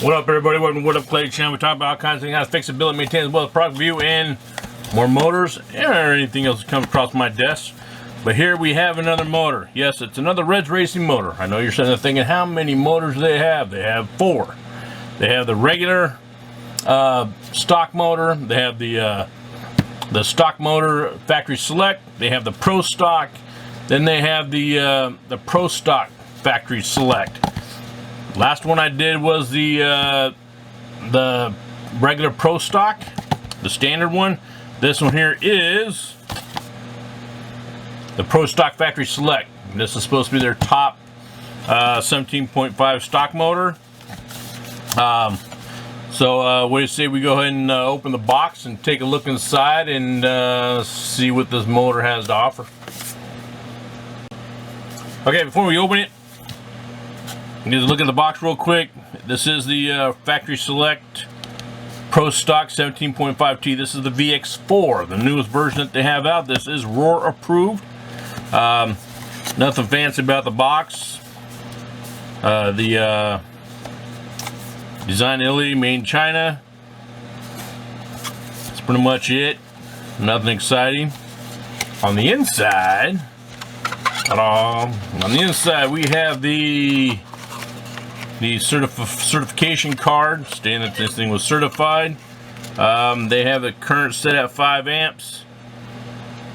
What up, everybody? Welcome to What Up Clay channel. We talk about all kinds of things, how to fix it, build it, maintain it, well as product review, and more motors, or anything else that comes across my desk. But here we have another motor. Yes, it's another Reds Racing motor. I know you're sitting there thinking, how many motors do they have? They have 4. They have the regular stock motor. They have the stock motor factory select. They have the Pro Stock. Then they have the Pro Stock factory select. Last one I did was the regular Pro Stock, the standard one. This one here is the Pro Stock Factory Select. This is supposed to be their top 17.5 stock motor. So what do you say we go ahead and open the box and take a look inside and see what this motor has to offer. Okay, before we open it, just look at the box real quick. This is the Factory Select Pro Stock 17.5T. This is the VX4, the newest version that they have out. This is Roar approved. Nothing fancy about the box. The design in Italy, made in China. That's pretty much it. Nothing exciting. On the inside, we have the certification card stating that this thing was certified. They have the current set at 5 amps.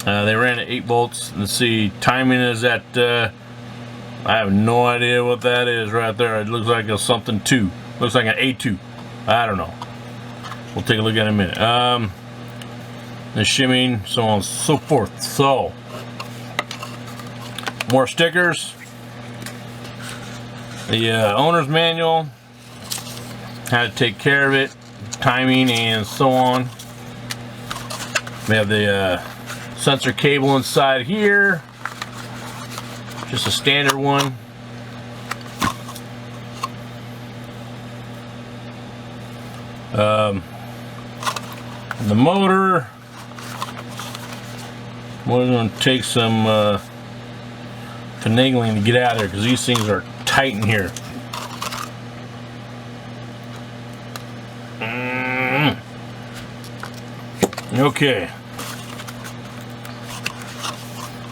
They ran at 8 volts. Let's see, timing is at I have no idea what that is right there. It looks like a something 2. Looks like an A2. I don't know. We'll take a look at it in a minute. The shimming, so on and so forth. So, more stickers. The owner's manual, how to take care of it, timing, and so on. We have the sensor cable inside here, just a standard one. The motor, we're going to take some finagling to get out of there because these things are tight in here. Okay.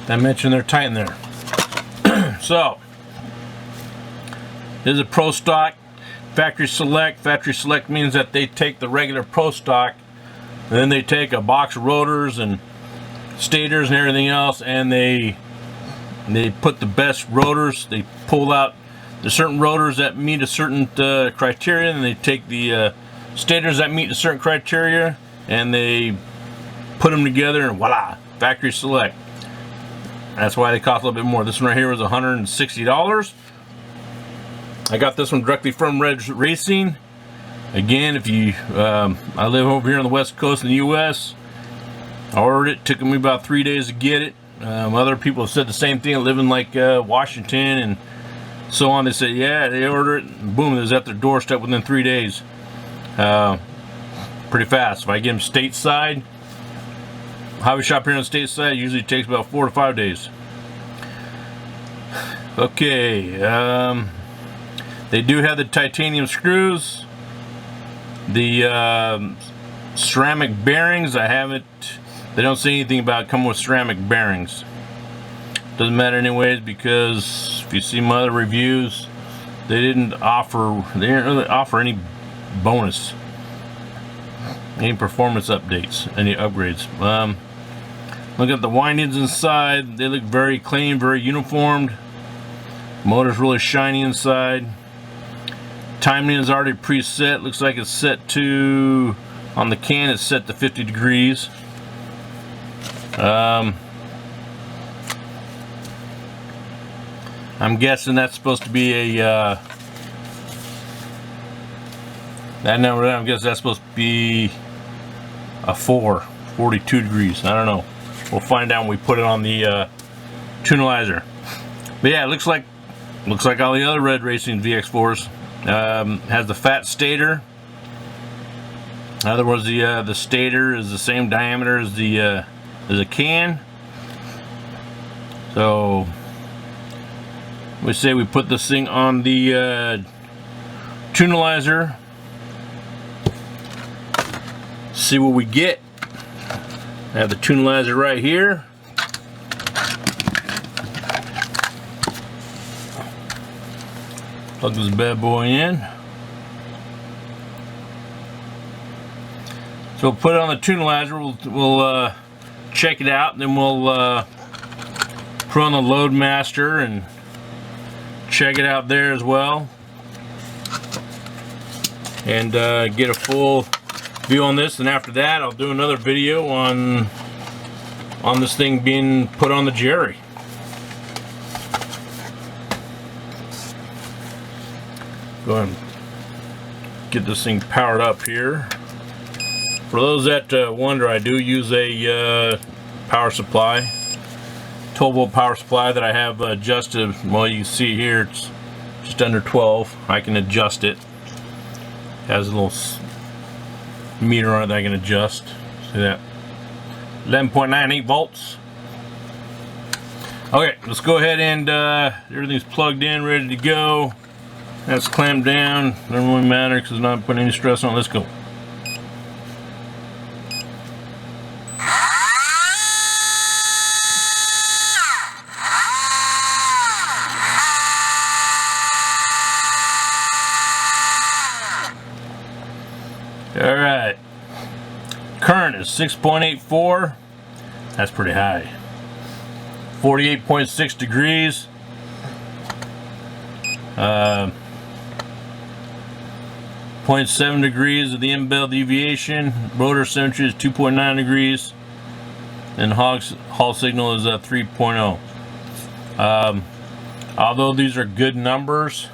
I mentioned they're tight in there. So, this is a Pro Stock Factory Select. Factory Select means that they take the regular Pro Stock and then they take a box of rotors and stators and everything else, and they put the best rotors. They pull out the certain rotors that meet a certain criteria, and they take the stators that meet a certain criteria, and they put them together, and voila, Factory Select. That's why they cost a little bit more. This one right here was $160. I got this one directly from Reds Racing. Again, if you, I live over here on the West Coast in the U.S. I ordered it. Took me about 3 days to get it. Other people have said the same thing. I live in like Washington and so on. They say, yeah, they order it, and boom, it was at their doorstep within 3 days. Pretty fast. If I get them stateside, hobby shop here on the stateside, usually takes about 4 to 5 days. Okay, they do have the titanium screws, the ceramic bearings. I haven't. They don't say anything about coming with ceramic bearings. Doesn't matter anyways, because if you see my other reviews, they didn't really offer any bonus, any performance updates, any upgrades. Look at the windings inside. They look very clean, very uniformed. Motor's really shiny inside. Timing is already preset. Looks like it's set to, on the can it's set to 50 degrees. I'm guessing that's supposed to be a that number. I guess that's supposed to be a 42 degrees. I don't know. We'll find out when we put it on the Tunalizer. But yeah, it looks like all the other Red Racing VX4s. Has the fat stator. In other words, the stator is the same diameter as the can. So we say we put this thing on the Tunalizer see what we get. I have the Tunalizer right here. Plug this bad boy in. So we'll put it on the Tunalizer. We'll check it out, and then we'll put on the Loadmaster and check it out there as well, and get a full view on this. And after that, I'll do another video on this thing being put on the Jerry. Go ahead and get this thing powered up here. For those that wonder, I do use a power supply, 12-volt power supply that I have adjusted. Well, you can see here it's just under 12. I can adjust it. Has a little meter on it that I can adjust. See that? 11.98 volts. Okay, let's go ahead and everything's plugged in, ready to go. That's clamped down. Doesn't really matter because it's not putting any stress on it. Let's go. Alright, current is 6.84, that's pretty high. 48.6 degrees. 0.7 degrees of the end-bell deviation. Rotor symmetry is 2.9 degrees. And Hall signal is 3.0. Although these are good numbers,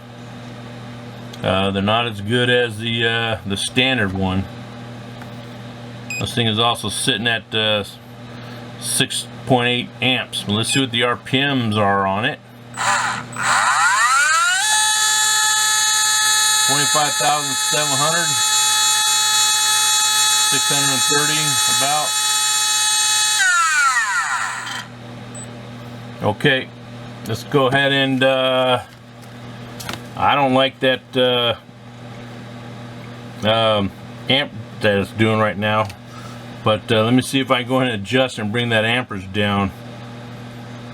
they're not as good as the standard one. This thing is also sitting at 6.8 amps. Well, let's see what the RPMs are on it. 25,700, 630 about. Okay, let's go ahead and I don't like that amp that it's doing right now, but let me see if I can go ahead and adjust and bring that amperage down.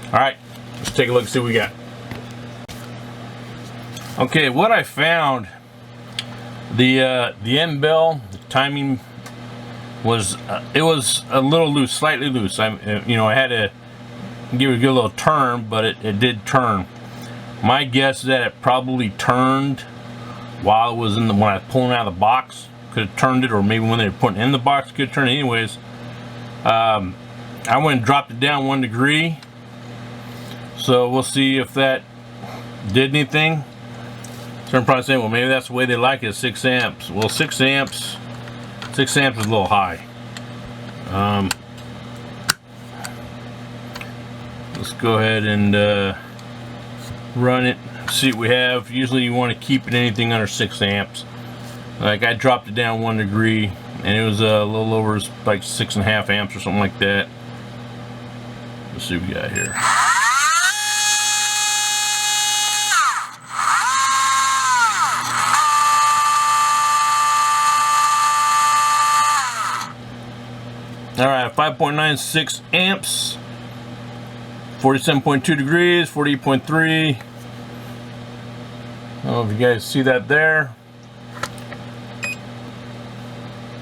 Alright, let's take a look and see what we got. Okay, what I found, the end bell, the timing was it was a little loose, slightly loose. I had to give it a good little turn, but it did turn. My guess is that it probably turned while it was when I was pulling out of the box. Could have turned it, or maybe when they were putting it in the box, could have turned it. Anyways, I went and dropped it down 1 degree. So we'll see if that did anything. So I'm probably saying, well, maybe that's the way they like it, 6 amps. Well, 6 amps is a little high. Let's go ahead and run it, see what we have. Usually you want to keep it anything under 6 amps. Like I dropped it down 1 degree, and it was a little over like 6.5 amps or something like that. Let's see what we got here. Alright, 5.96 amps, 47.2 degrees, 48.3. I don't know if you guys see that there.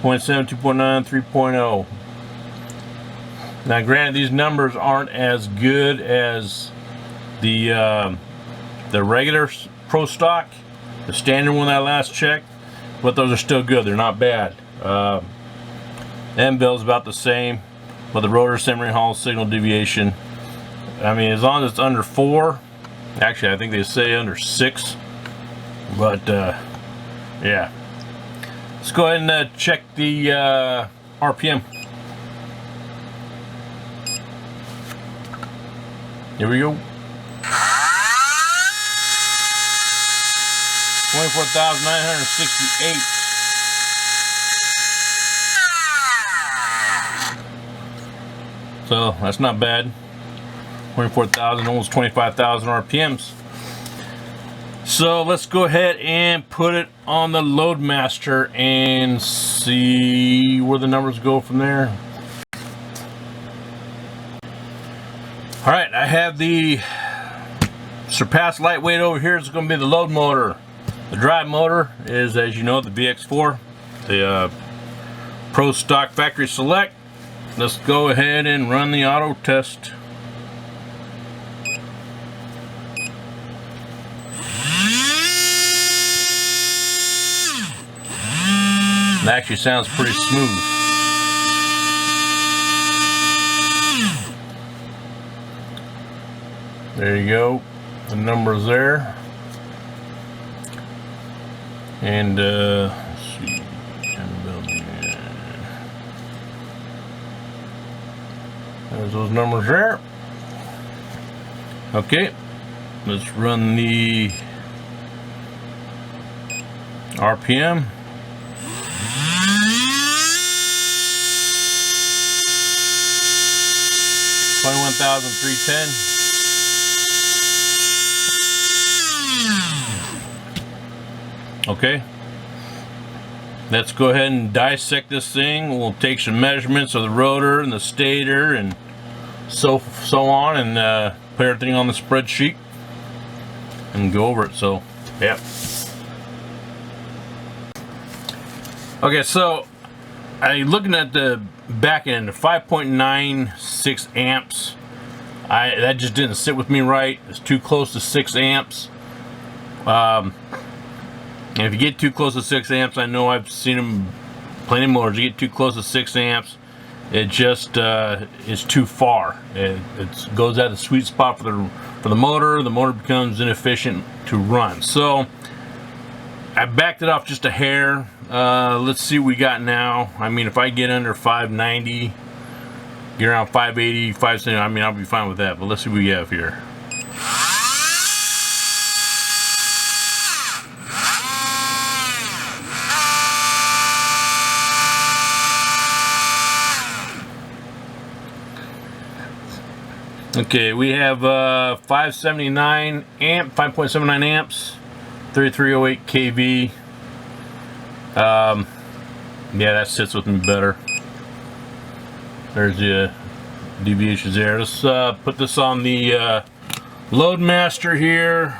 0.7, 2.9, 3.0. Now granted, these numbers aren't as good as the regular Pro Stock, the standard one that I last checked, but those are still good. They're not bad. End bell is about the same, but the rotor symmetry, Hall signal deviation, I mean, as long as it's under 4, actually I think they say under 6, but yeah. Let's go ahead and check the RPM. Here we go. 24,968. So that's not bad. 24,000, almost 25,000 RPMs. So let's go ahead and put it on the Loadmaster and see where the numbers go from there. Alright, I have the Surpass Lightweight over here. It's going to be the load motor. The drive motor is, as you know, the VX4, the Pro Stock Factory Select. Let's go ahead and run the auto test. It actually sounds pretty smooth. There you go, the numbers there. And let's see, there's those numbers there. Okay, let's run the RPM. 21,310. Okay, let's go ahead and dissect this thing. We'll take some measurements of the rotor and the stator and so on, and put everything on the spreadsheet and go over it. So yeah. Okay, so I'm looking at the back end, 5.96 amps. That just didn't sit with me right. It's too close to 6 amps. And if you get too close to 6 amps, I know I've seen them plenty of motors. You get too close to 6 amps, it just is too far. It goes out of the sweet spot for the motor. The motor becomes inefficient to run. So I backed it off just a hair. Let's see what we got now. I mean, if I get under 590, get around 580, 570, I mean, I'll be fine with that. But let's see what we have here. Okay, we have 579 amp, 5.79 amps, 3308 kV. Yeah, that sits with me better. There's the deviations there. Let's put this on the Loadmaster here.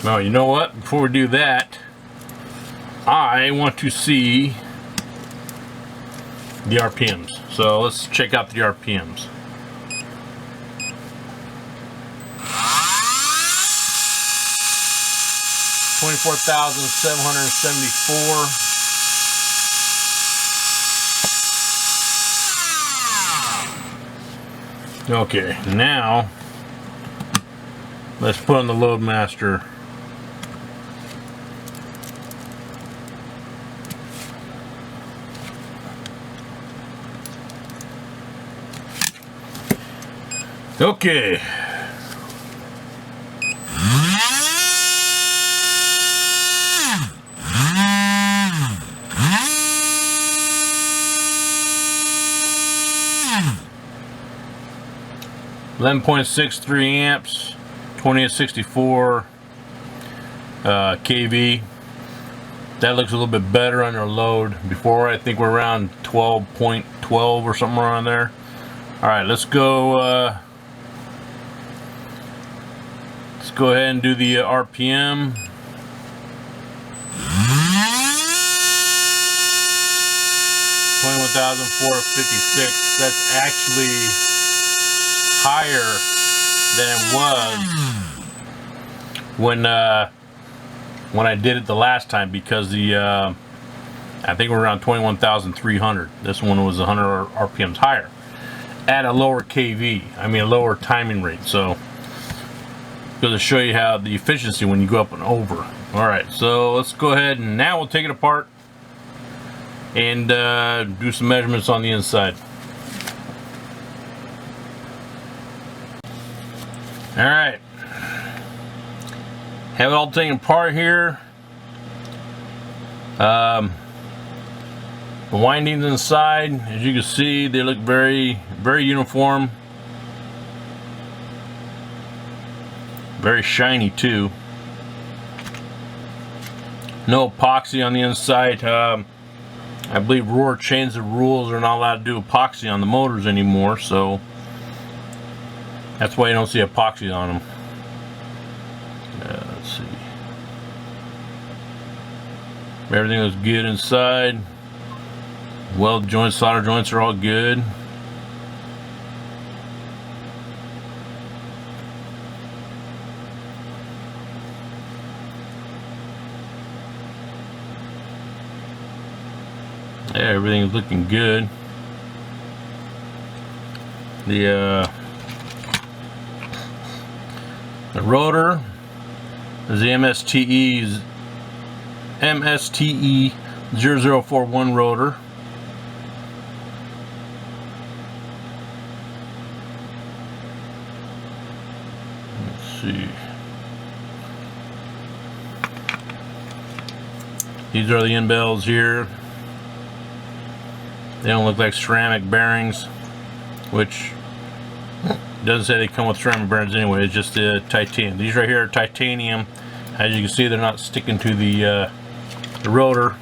Now, you know what? Before we do that, I want to see the RPMs. So let's check out the RPMs. $24,774. Okay, now let's put on the Loadmaster. Okay. .63 amps, 2864 kV. That looks a little bit better under load. Before, I think we're around 12.12 or something around there. All right, let's go. Let's go ahead and do the RPM. 21,456. That's actually higher than it was when I did it the last time, because the I think we're around 21,300. This one was 100 RPMs higher at a lower kV. I mean, a lower timing rate. So going to show you how the efficiency when you go up and over. All right, so let's go ahead and now we'll take it apart and do some measurements on the inside. Alright. Have it all taken apart here. The windings inside, as you can see, they look very uniform. Very shiny too. No epoxy on the inside. I believe Roar changed the rules. They're not allowed to do epoxy on the motors anymore, so that's why you don't see epoxy on them. Let's see. Everything was good inside. Weld joints, solder joints are all good. Yeah, everything's looking good. The rotor is the MSTE 0041 rotor. Let's see. These are the end bells here. They don't look like ceramic bearings, which doesn't say they come with ceramic bearings anyway. It's just the titanium. These right here are titanium. As you can see, they're not sticking to the rotor.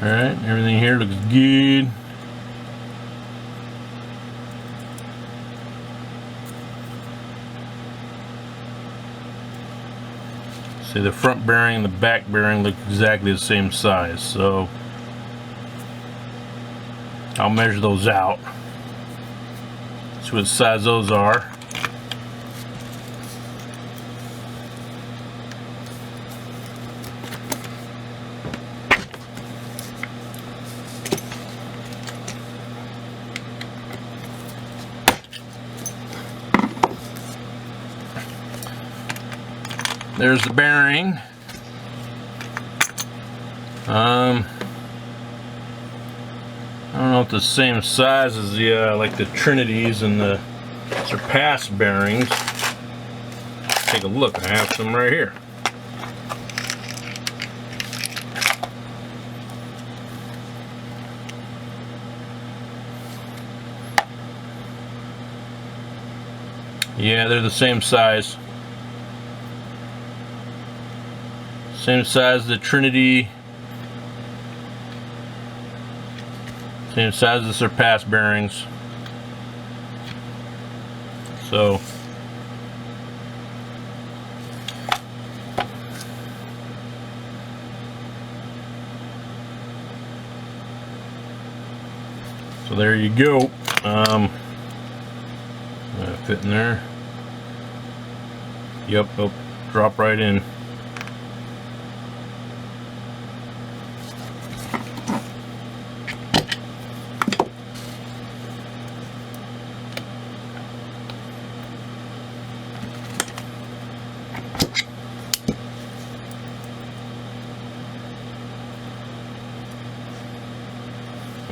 Alright, everything here looks good. See, the front bearing and the back bearing look exactly the same size, so I'll measure those out. See what size those are. There's the bearing. I don't know if the same size as the like the Trinities and the Surpass bearings. Take a look. I have some right here. Yeah, they're the same size. Same size as the Trinity. Same size as the Surpass bearings. So there you go. Fit in there. Yep, oh, drop right in.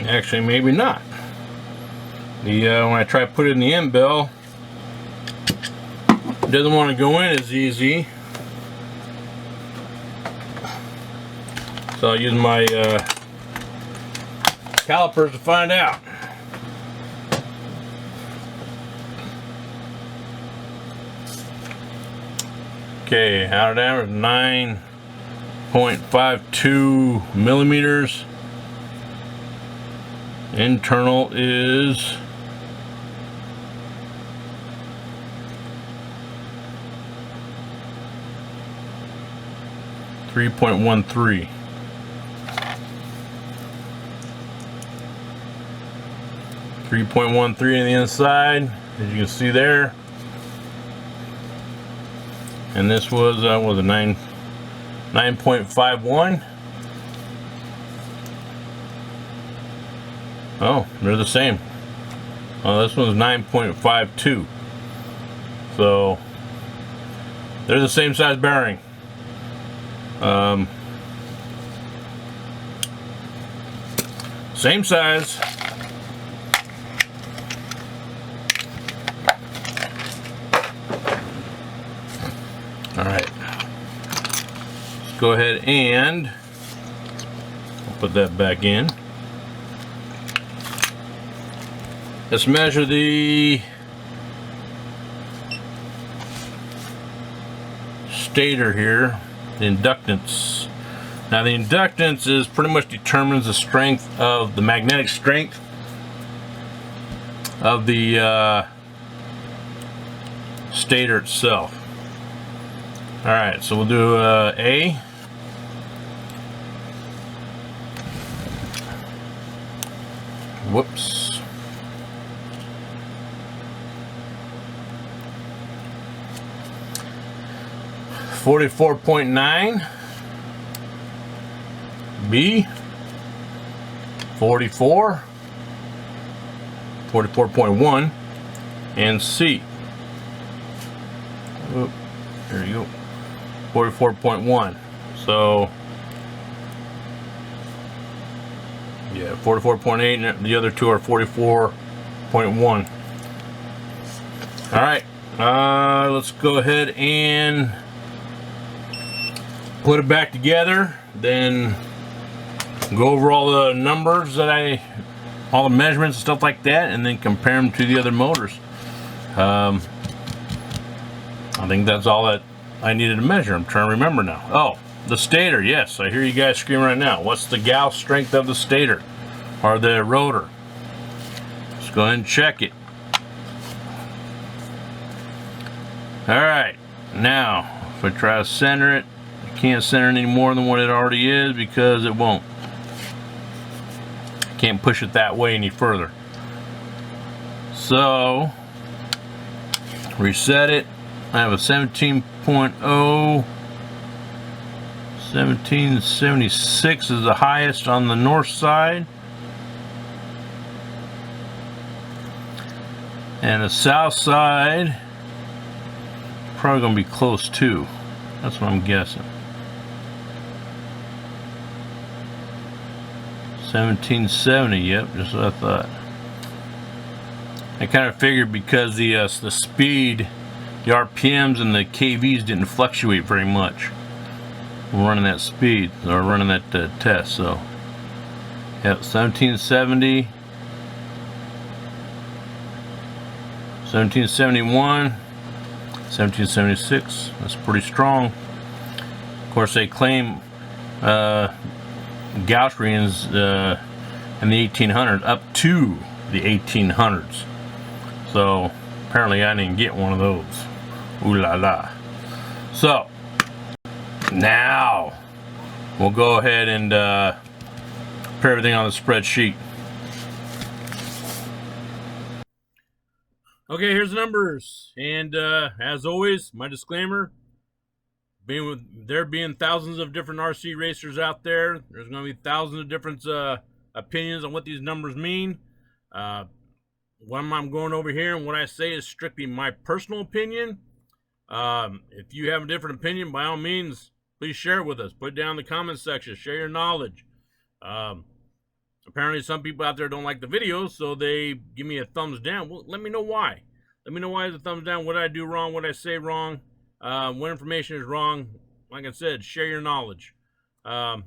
Actually, maybe not. The when I try to put it in the end bell, it doesn't want to go in as easy. So I'll use my calipers to find out. Okay, outer diameter is 9.52 millimeters. Internal is 3.13. .13 on the inside, as you can see there. And this was a 9.51. Oh, they're the same. Oh, this one's 9.52. So they're the same size bearing. Same size. go ahead and I'll put that back in. Let's measure the stator here, the inductance. Now the inductance is pretty much determines the strength of the magnetic strength of the stator itself. Alright, so we'll do A. Whoops. .9. B. 44. 44.1. And C. Oop, there you go. 44.1. So yeah, 44.8, and the other two are 44.1. All right, let's go ahead and put it back together, then go over all the numbers that all the measurements and stuff like that, and then compare them to the other motors. I think that's all that I needed to measure. I'm trying to remember now. Oh, the stator. Yes, I hear you guys screaming right now. What's the Gauss strength of the stator or the rotor? Let's go ahead and check it. All right, now if I try to center it, I can't center it any more than what it already is because it won't. Can't push it that way any further. So reset it. I have a 17.0. 1776 is the highest on the north side, and the south side probably gonna be close too. That's what I'm guessing. 1770. Yep, just what I thought. I kind of figured because the speed, the RPMs and the KVs didn't fluctuate very much. We're running that speed, or running that test. So, yep, 1770, 1771, 1776. That's pretty strong. Of course, they claim Gauss readings in the 1800s up to the 1800s. So apparently I didn't get one of those. Ooh la la. So now we'll go ahead and put everything on the spreadsheet. Okay, here's the numbers, and as always, my disclaimer: there being thousands of different RC racers out there, there's going to be thousands of different opinions on what these numbers mean. What I'm going over here and what I say is strictly my personal opinion. If you have a different opinion, by all means, please share it with us. Put it down in the comments section. Share your knowledge. Apparently, some people out there don't like the videos, so they give me a thumbs down. Well, let me know why. Let me know why the thumbs down. What did I do wrong? What did I say wrong? What information is wrong? Like I said, share your knowledge. Then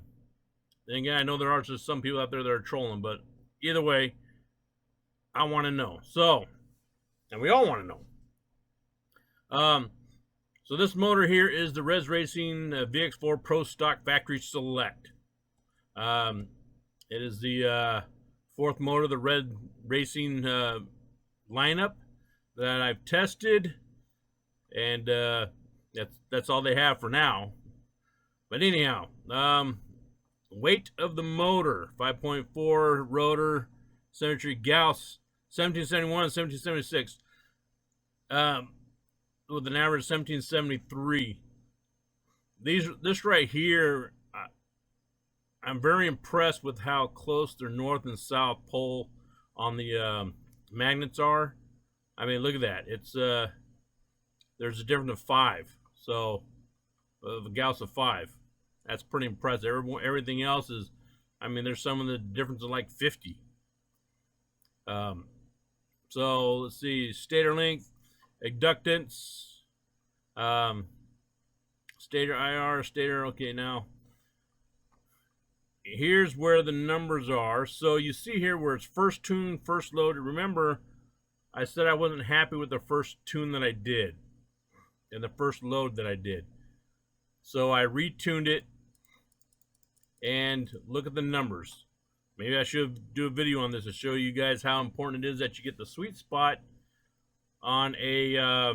again, I know there are just some people out there that are trolling, but either way, I want to know. So, and we all want to know. So this motor here is the Res Racing VX4 Pro Stock Factory Select. It is the fourth motor of the Red Racing lineup that I've tested, and that's all they have for now. But anyhow, weight of the motor: 5.4 rotor, symmetry Gauss, 1771, 1776. With an average 1773. This right here, I'm very impressed with how close their north and south pole on the magnets are. I mean, look at that. It's there's a difference of 5. So a Gauss of 5. That's pretty impressive. Everything else is, I mean, there's some of the difference of like 50. So let's see, stator length, inductance, Stator IR, stator. Okay, now here's where the numbers are. So you see here where it's first tune, first loaded. Remember, I said I wasn't happy with the first tune that I did and the first load that I did. So I retuned it, and look at the numbers. Maybe I should do a video on this to show you guys how important it is that you get the sweet spot on a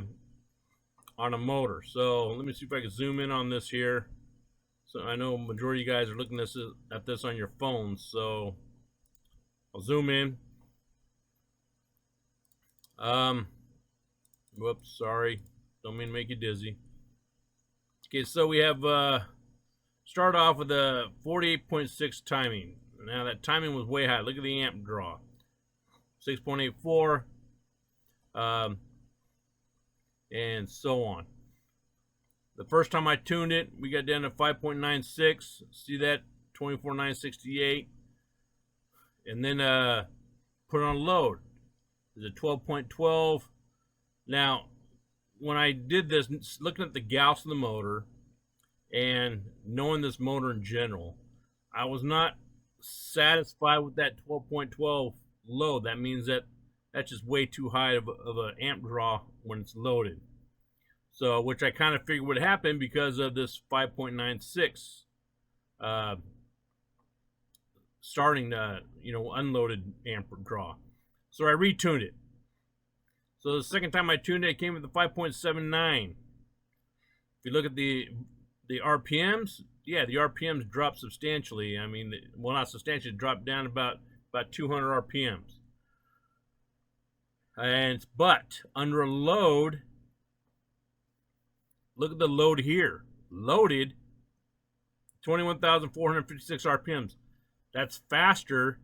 motor. So let me see if I can zoom in on this here. So I know majority of you guys are looking at this on your phones, so I'll zoom in. Whoops, sorry. Don't mean to make you dizzy. Okay, so we have start off with a 48.6 timing. Now that timing was way high. Look at the amp draw. 6.84. And so on. The first time I tuned it, we got down to 5.96. See that? 24,968. And then put it on load. Is it 12.12? Now, when I did this, looking at the Gauss of the motor and knowing this motor in general, I was not satisfied with that 12.12 load. That means that that's just way too high of an amp draw when it's loaded. So, which I kind of figured would happen because of this 5.96 starting unloaded amp draw. So I retuned it. So the second time I tuned it, it came with the 5.79. If you look at the RPMs, yeah, the RPMs dropped substantially. I mean, well, not substantially, dropped down about 200 RPMs. But under a load, look at the load here. Loaded, 21,456 RPMs. That's faster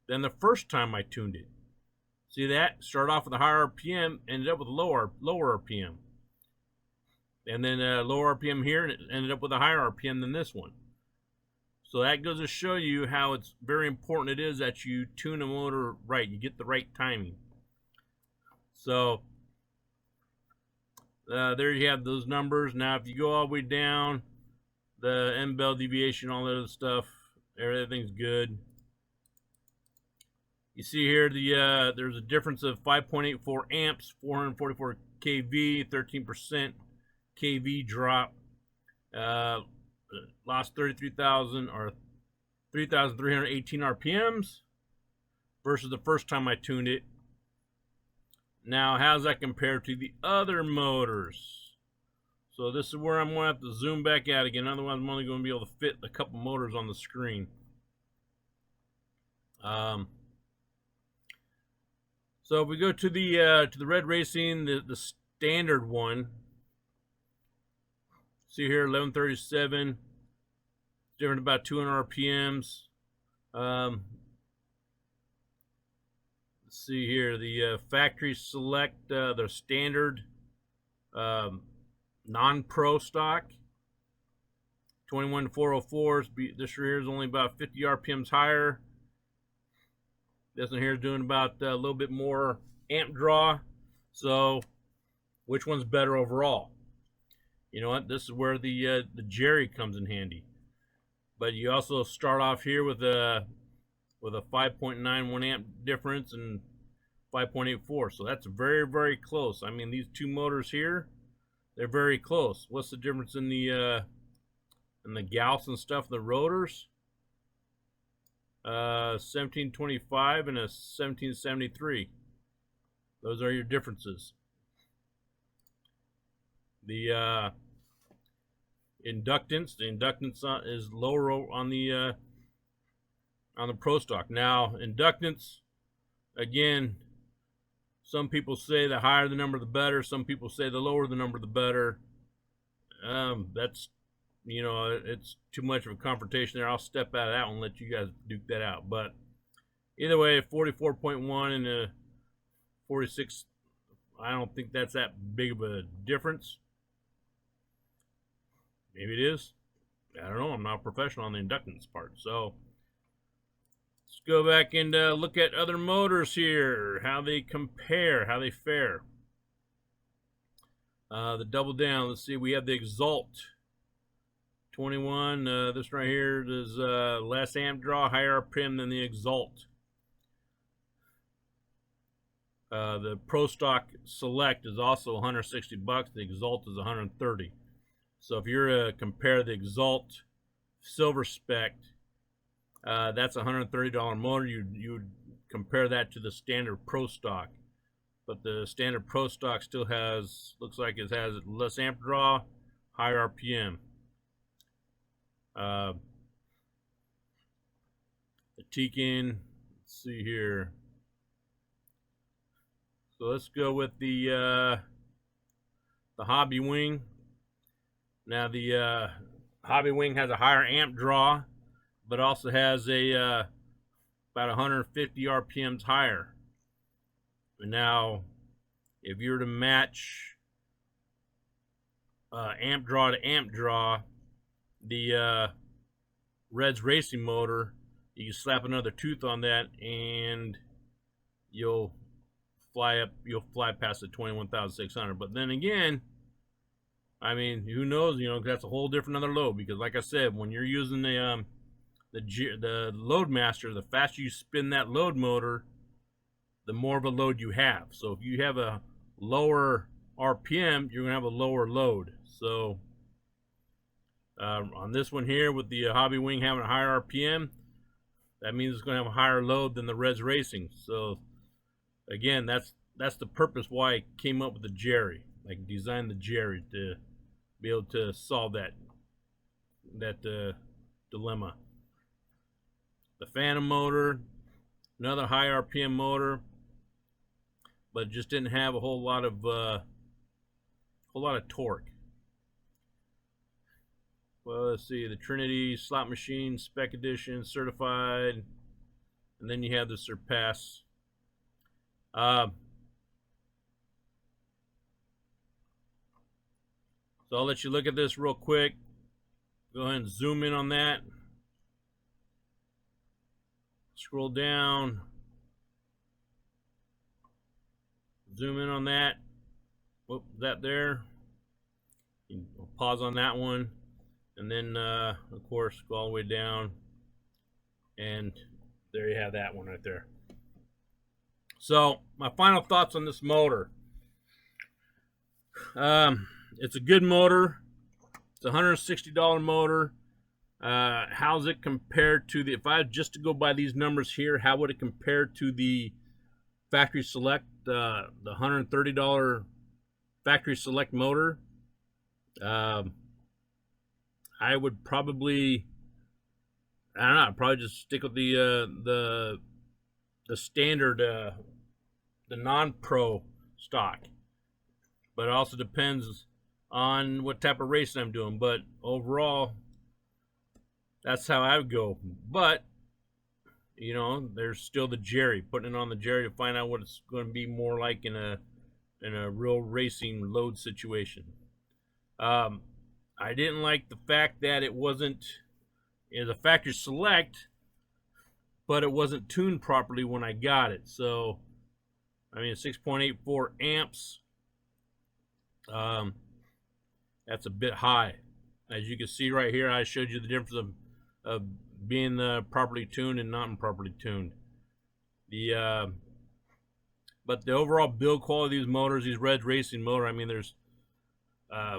than the first time I tuned it. See that? Started off with a higher RPM, ended up with a lower RPM. And then lower RPM here, and it ended up with a higher RPM than this one. So that goes to show you how it's very important it is that you tune a motor right. You get the right timing. So there you have those numbers. Now, if you go all the way down, the M-bell deviation, all that other stuff, everything's good. You see here there's a difference of 5.84 amps, 444 kV, 13% kV drop. Lost 33,000 or 3,318 RPMs versus the first time I tuned it. Now, how does that compare to the other motors? So this is where I'm going to have to zoom back out again. Otherwise, I'm only going to be able to fit a couple motors on the screen. So if we go to the Red Racing, the standard one. See here, 1137. Different about 200 RPMs. Let's see here, the factory select, the standard non-pro stock. 21,404s. This here is only about 50 RPMs higher. This one here is doing about a little bit more amp draw. So, which one's better overall? You know what? This is where the Jerry comes in handy. But you also start off here with a 5.91 amp difference and 5.84. So that's very, very close. I mean, these two motors here, they're very close. What's the difference in the Gauss and stuff, the rotors? 1725 and a 1773. Those are your differences. The inductance is lower on the Pro Stock. Now, inductance, again, some people say the higher the number, the better. Some people say the lower the number, the better. That's, it's too much of a confrontation there. I'll step out of that one and let you guys duke that out. But either way, 44.1 and a 46, I don't think that's that big of a difference. Maybe it is. I don't know. I'm not a professional on the inductance part. So let's go back and look at other motors here, how they compare, how they fare. The double down, let's see, we have the Exalt. 21. This right here is less amp draw, higher RPM than the Exalt. The Pro Stock Select is also 160 bucks. The Exalt is 130. So if you're compare the Exalt Silver Spec, that's a $130 motor. You would compare that to the standard Pro Stock, but the standard Pro Stock still has, looks like it has less amp draw, higher RPM. The Tekin, let's see here. So let's go with the Hobby Wing. Now the Hobby Wing has a higher amp draw, but also has a about 150 RPMs higher. And now, if you were to match amp draw to amp draw, the Reds Racing motor, you can slap another tooth on that, and you'll fly past the 21,600. But then again, I mean, who knows? You know, that's a whole different other load, because like I said, when you're using the Loadmaster, the faster you spin that load motor, the more of a load you have. So if you have a lower RPM, you're gonna have a lower load. So on this one here, with the Hobby Wing having a higher RPM, that means it's gonna have a higher load than the Reds Racing. So again, that's the purpose why I came up with the Jerry, like designed the Jerry to be able to solve that dilemma. The Phantom motor, another high RPM motor, but just didn't have a whole lot of torque. Well, let's see, the Trinity Slot Machine Spec Edition certified, and then you have the Surpass. So I'll let you look at this real quick. Go ahead and zoom in on that. Scroll down. Zoom in on that. Whoop, that there. You can pause on that one. And then, of course, go all the way down. And there you have that one right there. So, my final thoughts on this motor. It's a good motor. It's a $160 motor. How's it compared to the, if I just to go by these numbers here, how would it compare to the Factory Select, the $130 Factory Select motor? I would probably, I don't know, I'd probably just stick with the standard, the non-pro stock. But it also depends on what type of racing I'm doing. But overall, that's how I would go. But, you know, there's still the Jerry, putting it on the Jerry to find out what it's going to be more like in a real racing load situation. I didn't like the fact that it wasn't, a Factory Select, but it wasn't tuned properly when I got it. So, I mean, 6.84 amps, that's a bit high. As you can see right here, I showed you the difference of being properly tuned and not improperly tuned. But the overall build quality of these motors, these Reds Racing motor, I mean, there's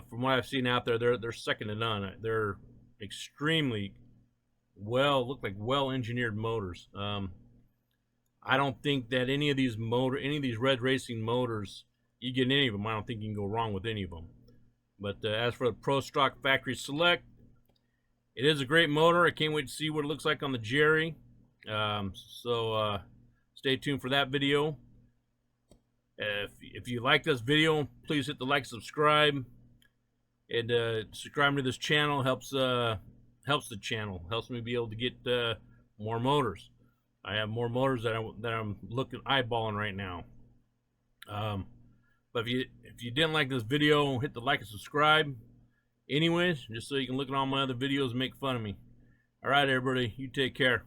from what I've seen out there, they're second to none. They're extremely look like well-engineered motors. I don't think that any of these Reds Racing motors, you get any of them, I don't think you can go wrong with any of them. But as for the Pro Stock Factory Select, it is a great motor. I can't wait to see what it looks like on the Jerry. So stay tuned for that video. If you like this video, please hit the like, subscribe, and subscribing to this channel helps the channel, helps me be able to get more motors. I have more motors that I'm eyeballing right now. But if you didn't like this video, hit the like and subscribe. Anyways, just so you can look at all my other videos and make fun of me. All right, everybody, you take care.